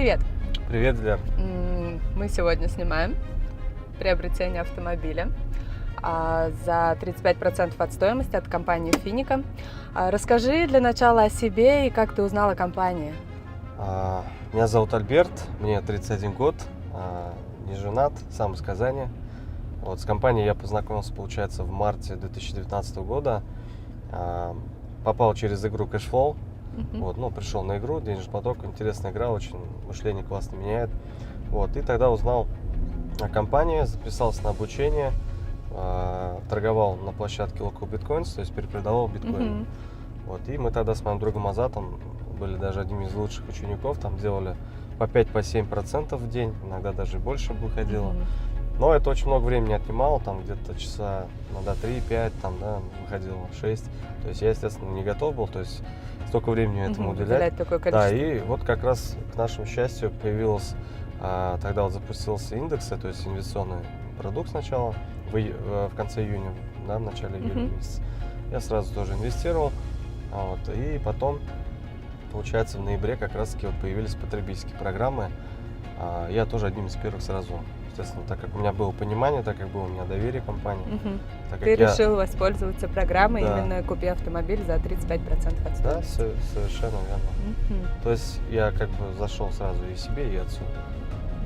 Привет! Привет, Лер. Мы сегодня снимаем приобретение автомобиля за 35% от стоимости от компании Финика. Расскажи для начала о себе и как ты узнал о компании. Меня зовут Альберт, мне 31 год, не женат, сам из Казани. Вот, с компанией я познакомился, получается, в марте 2019 года. Попал через игру Cashflow. Вот, пришел на игру, денежный поток, интересная игра, очень мышление классно меняет. Вот, и тогда узнал о компании, записался на обучение, торговал на площадке Local Bitcoins, то есть перепродавал биткоин. Вот, и мы тогда с моим другом Азатом были даже одними из лучших учеников, там делали по 5-7% в день, иногда даже больше выходило. Но это очень много времени отнимало, там где-то часа, иногда 3-5, там, да, выходило 6. То есть я, естественно, не готов был, то есть столько времени этому уделять. Такое количество. Да, и вот как раз к нашему счастью появилось, тогда вот запустился индекс, то есть инвестиционный продукт сначала, в конце июня, да, в начале июля месяца. Я сразу тоже инвестировал, вот, и потом, получается, в ноябре как раз-таки вот появились потребительские программы. Я тоже одним из первых сразу, естественно, так как у меня было понимание, так как было у меня доверие к компании. Ты решил воспользоваться программой, именно купи автомобиль за 35% от стоимости. Да, совершенно верно. То есть я как бы зашел сразу и себе, и отцу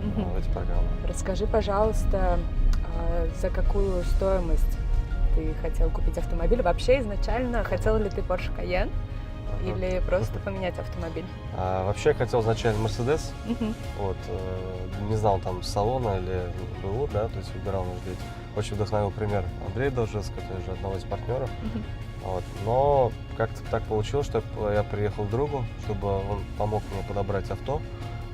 в эти программы. Расскажи, пожалуйста, за какую стоимость ты хотел купить автомобиль? Вообще изначально хотел ли ты Porsche Cayenne или просто поменять автомобиль? Вообще я хотел изначально Mercedes, вот, не знал там салона или БУ, да, то есть выбирал, может быть. Очень вдохновил пример Андрея Должевского, тоже одного из партнеров. Вот. Но как-то так получилось, что я приехал к другу, чтобы он помог мне подобрать авто,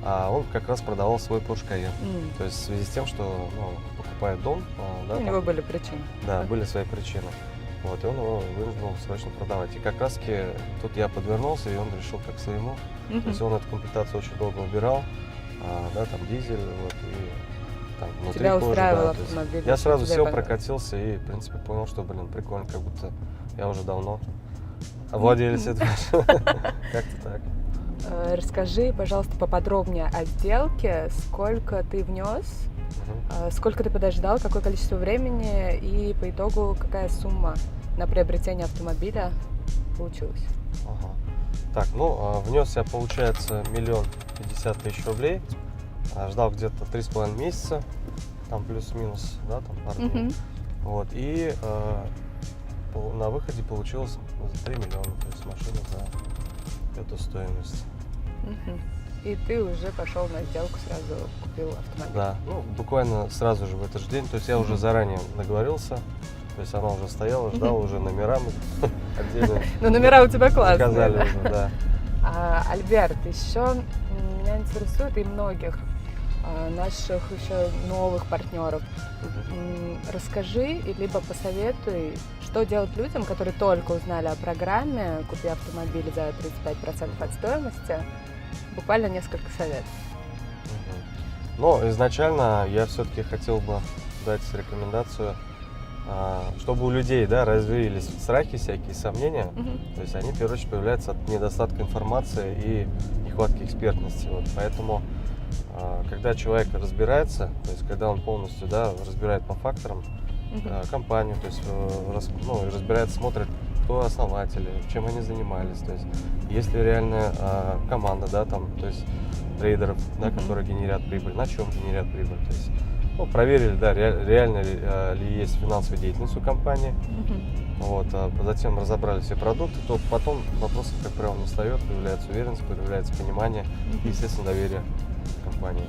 а он как раз продавал свой Porsche Cayenne. То есть в связи с тем, что покупает дом. Да, у него были причины. Да, были свои причины. Вот, и он его вынужден срочно продавать. И как раз таки тут я подвернулся, и он решил как своему. То есть он эту комплектацию очень долго убирал, да, там дизель, вот, и там внутри тебя кожи, устраивал да, автомобиль? Я сразу сел, прокатился и, в принципе, понял, что, прикольно, как будто я уже давно владелец этого. Как-то так. Расскажи, пожалуйста, поподробнее о сделке, сколько ты внес, сколько ты подождал, какое количество времени и по итогу какая сумма на приобретение автомобиля получилась. Так, внес я, получается, 1 050 000 рублей, ждал где-то 3,5 месяца, там плюс-минус, да, там пару дней. Вот, и на выходе получилось за 3 миллиона, то есть машина за эту стоимость. И ты уже пошел на сделку, сразу купил автомобиль. Да, буквально сразу же в этот же день, то есть я уже заранее договорился, то есть она уже стояла, ждала уже номера отдельно. Ну, номера у тебя классные. Заказали уже, да. Альберт, еще меня интересует и многих наших еще новых партнеров. Расскажи, либо посоветуй, что делать людям, которые только узнали о программе «Купи автомобиль за 35% от стоимости». Буквально несколько советов. Изначально я все-таки хотел бы дать рекомендацию, чтобы у людей, да, развеялись страхи, всякие сомнения. То есть они, в первую очередь, появляются от недостатка информации и нехватки экспертности. Вот, поэтому, когда человек разбирается, то есть когда он полностью, да, разбирает по факторам компанию, то есть разбирается, смотрит, кто основатели, чем они занимались, то есть ли реальная команда, да, там, то есть трейдеров, да, которые генерят прибыль, на чем генерят прибыль, то есть проверили, да, реально ли есть финансовая деятельность у компании, вот, затем разобрали все продукты, то потом вопросов, как правило, не встает, появляется уверенность, появляется понимание и, естественно, доверие к компании.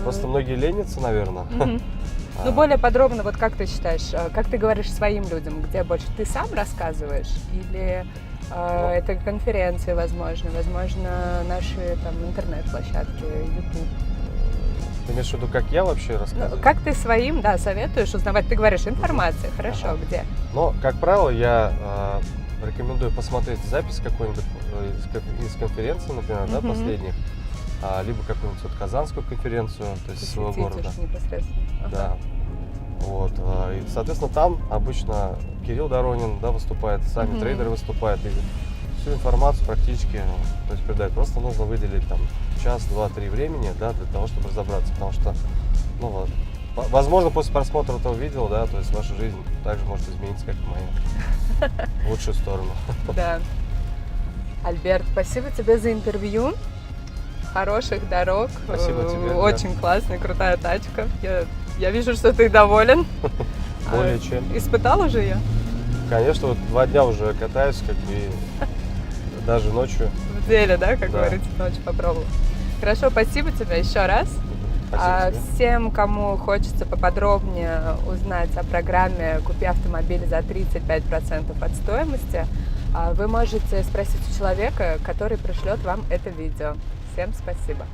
Просто многие ленятся, наверное. Более подробно, вот как ты считаешь, как ты говоришь своим людям, где больше ты сам рассказываешь или это конференции, возможно, наши там интернет-площадки, YouTube? Ты имеешь в виду, как я вообще рассказываю? Как ты своим, да, советуешь узнавать? Ты говоришь, информация, хорошо, где? Как правило, я рекомендую посмотреть запись какой-нибудь из конференции, например, да, последних, либо какую-нибудь казанскую конференцию, то есть своего города. Непосредственно. Да. Вот. И, соответственно, там обычно Кирилл Доронин, да, выступает, сами трейдеры выступают. И всю информацию практически, то есть передать. Просто нужно выделить там час, два, 3 времени, да, для того, чтобы разобраться. Потому что, ну вот, возможно, после просмотра этого видео, да, то есть ваша жизнь также может измениться, как и моя, в лучшую сторону. Да. Альберт, спасибо тебе за интервью. Хороших дорог. Спасибо тебе. Очень классная, крутая тачка. Я вижу, что ты доволен. Более чем. Испытал уже ее? Конечно, вот 2 дня уже катаюсь, как бы, и даже ночью. В деле, да, как Да. говорится, ночью попробовал. Хорошо, спасибо тебе еще раз. Спасибо тебе. Всем, кому хочется поподробнее узнать о программе «Купи автомобиль за 35% от стоимости», вы можете спросить у человека, который пришлет вам это видео. Всем спасибо.